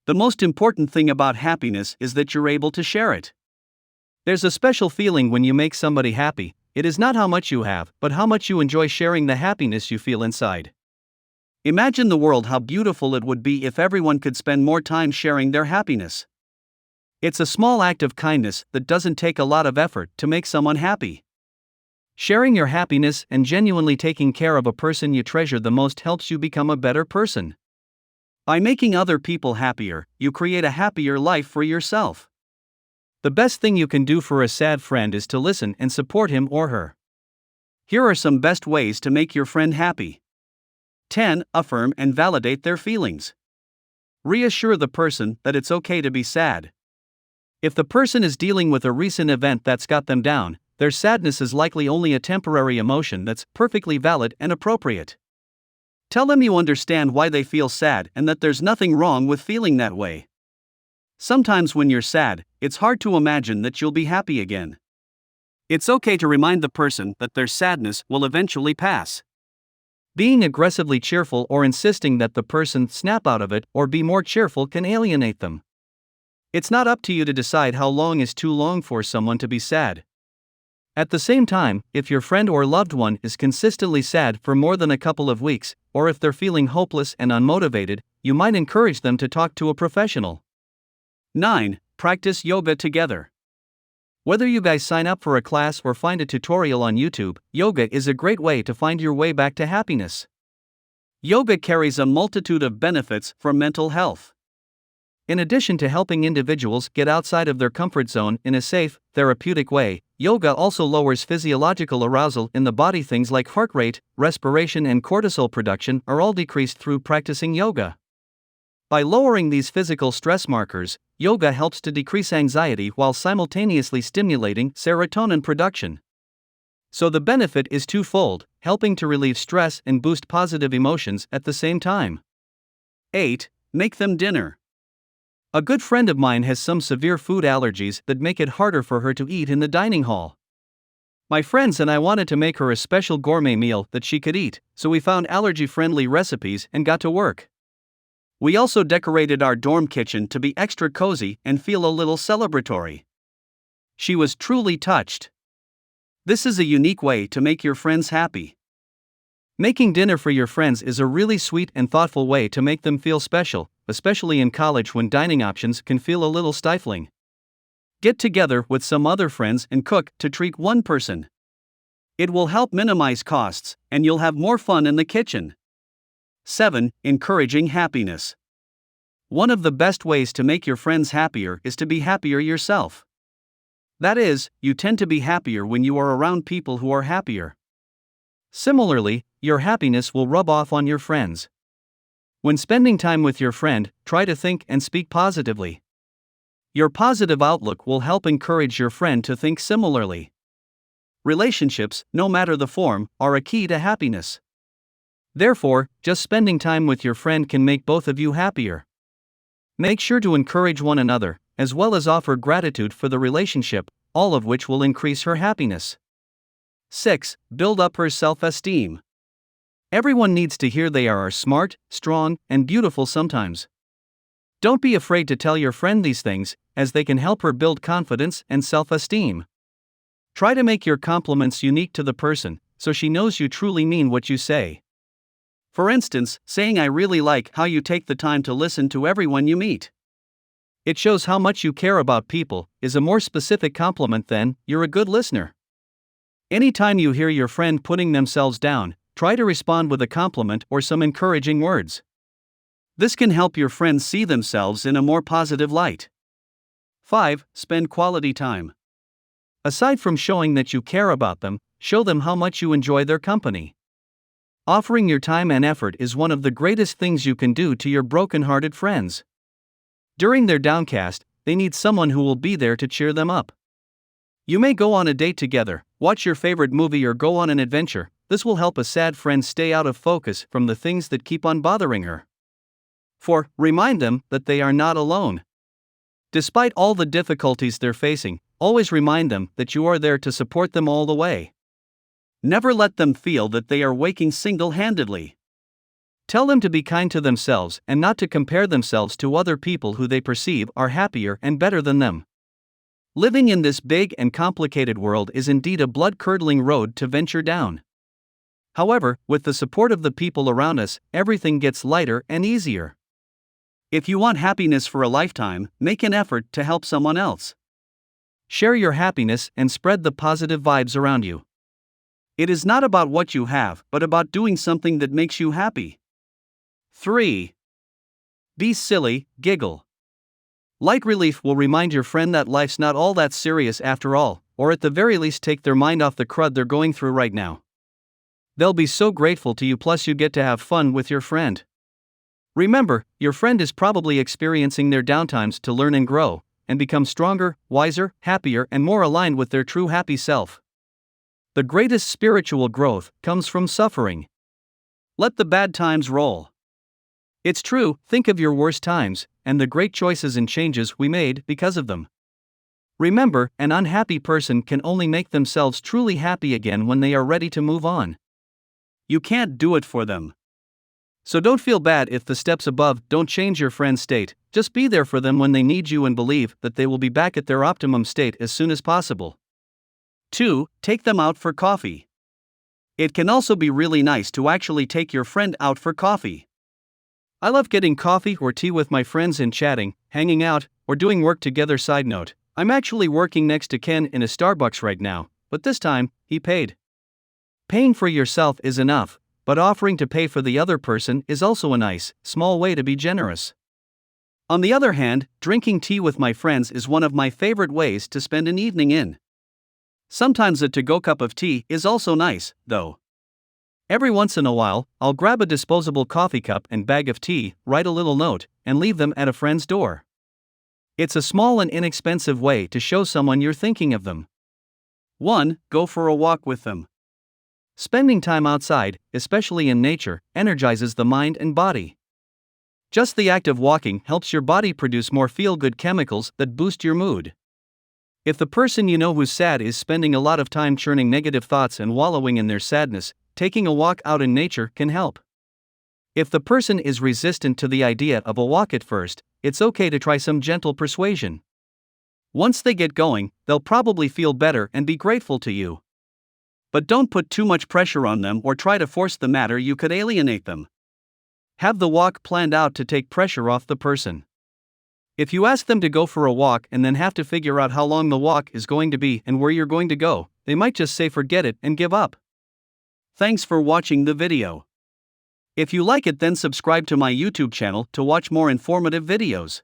The most important thing about happiness is that you're able to share it. There's a special feeling when you make somebody happy. It is not how much you have, but how much you enjoy sharing the happiness you feel inside. Imagine the world, how beautiful it would be if everyone could spend more time sharing their happiness. It's a small act of kindness that doesn't take a lot of effort to make someone happy. Sharing your happiness and genuinely taking care of a person you treasure the most helps you become a better person. By making other people happier, you create a happier life for yourself. The best thing you can do for a sad friend is to listen and support him or her. Here are some best ways to make your friend happy. 10. Affirm and validate their feelings. Reassure the person that it's okay to be sad. If the person is dealing with a recent event that's got them down, their sadness is likely only a temporary emotion that's perfectly valid and appropriate. Tell them you understand why they feel sad and that there's nothing wrong with feeling that way. Sometimes when you're sad, it's hard to imagine that you'll be happy again. It's okay to remind the person that their sadness will eventually pass. Being aggressively cheerful or insisting that the person snap out of it or be more cheerful can alienate them. It's not up to you to decide how long is too long for someone to be sad. At the same time, if your friend or loved one is consistently sad for more than a couple of weeks, or if they're feeling hopeless and unmotivated, you might encourage them to talk to a professional. 9. Practice yoga together. Whether you guys sign up for a class or find a tutorial on YouTube, yoga is a great way to find your way back to happiness. Yoga carries a multitude of benefits for mental health. In addition to helping individuals get outside of their comfort zone in a safe, therapeutic way, yoga also lowers physiological arousal in the body. Things like heart rate, respiration, and cortisol production are all decreased through practicing yoga. By lowering these physical stress markers, yoga helps to decrease anxiety while simultaneously stimulating serotonin production. So the benefit is twofold, helping to relieve stress and boost positive emotions at the same time. 8. Make them dinner. A good friend of mine has some severe food allergies that make it harder for her to eat in the dining hall. My friends and I wanted to make her a special gourmet meal that she could eat, so we found allergy-friendly recipes and got to work. We also decorated our dorm kitchen to be extra cozy and feel a little celebratory. She was truly touched. This is a unique way to make your friends happy. Making dinner for your friends is a really sweet and thoughtful way to make them feel special, especially in college when dining options can feel a little stifling. Get together with some other friends and cook to treat one person. It will help minimize costs, and you'll have more fun in the kitchen. 7. Encouraging happiness. One of the best ways to make your friends happier is to be happier yourself. That is, you tend to be happier when you are around people who are happier. Similarly, your happiness will rub off on your friends. When spending time with your friend, try to think and speak positively. Your positive outlook will help encourage your friend to think similarly. Relationships, no matter the form, are a key to happiness. Therefore, just spending time with your friend can make both of you happier. Make sure to encourage one another, as well as offer gratitude for the relationship, all of which will increase her happiness. 6. Build up her self-esteem. Everyone needs to hear they are smart, strong, and beautiful sometimes. Don't be afraid to tell your friend these things, as they can help her build confidence and self-esteem. Try to make your compliments unique to the person, so she knows you truly mean what you say. For instance, saying "I really like how you take the time to listen to everyone you meet." It shows how much you care about people, is a more specific compliment than "you're a good listener." Anytime you hear your friend putting themselves down, try to respond with a compliment or some encouraging words. This can help your friends see themselves in a more positive light. 5. Spend quality time. Aside from showing that you care about them, show them how much you enjoy their company. Offering your time and effort is one of the greatest things you can do to your broken-hearted friends. During their downcast, they need someone who will be there to cheer them up. You may go on a date together, watch your favorite movie, or go on an adventure. This will help a sad friend stay out of focus from the things that keep on bothering her. 4. Remind them that they are not alone. Despite all the difficulties they're facing, always remind them that you are there to support them all the way. Never let them feel that they are waking single-handedly. Tell them to be kind to themselves and not to compare themselves to other people who they perceive are happier and better than them. Living in this big and complicated world is indeed a blood-curdling road to venture down. However, with the support of the people around us, everything gets lighter and easier. If you want happiness for a lifetime, make an effort to help someone else. Share your happiness and spread the positive vibes around you. It is not about what you have, but about doing something that makes you happy. 3. Be silly, giggle. Light relief will remind your friend that life's not all that serious after all, or at the very least take their mind off the crud they're going through right now. They'll be so grateful to you, plus you get to have fun with your friend. Remember, your friend is probably experiencing their downtimes to learn and grow, and become stronger, wiser, happier, and more aligned with their true happy self. The greatest spiritual growth comes from suffering. Let the bad times roll. It's true, think of your worst times, and the great choices and changes we made because of them. Remember, an unhappy person can only make themselves truly happy again when they are ready to move on. You can't do it for them. So don't feel bad if the steps above don't change your friend's state, just be there for them when they need you and believe that they will be back at their optimum state as soon as possible. 2. Take them out for coffee. It can also be really nice to actually take your friend out for coffee. I love getting coffee or tea with my friends and chatting, hanging out, or doing work together. Side note, I'm actually working next to Ken in a Starbucks right now, but this time, he paid. Paying for yourself is enough, but offering to pay for the other person is also a nice, small way to be generous. On the other hand, drinking tea with my friends is one of my favorite ways to spend an evening in. Sometimes a to-go cup of tea is also nice, though. Every once in a while, I'll grab a disposable coffee cup and bag of tea, write a little note, and leave them at a friend's door. It's a small and inexpensive way to show someone you're thinking of them. 1. Go for a walk with them. Spending time outside, especially in nature, energizes the mind and body. Just the act of walking helps your body produce more feel-good chemicals that boost your mood. If the person you know who's sad is spending a lot of time churning negative thoughts and wallowing in their sadness, taking a walk out in nature can help. If the person is resistant to the idea of a walk at first, it's okay to try some gentle persuasion. Once they get going, they'll probably feel better and be grateful to you. But don't put too much pressure on them or try to force the matter, you could alienate them. Have the walk planned out to take pressure off the person. If you ask them to go for a walk and then have to figure out how long the walk is going to be and where you're going to go, they might just say forget it and give up. Thanks for watching the video. If you like it, then subscribe to my YouTube channel to watch more informative videos.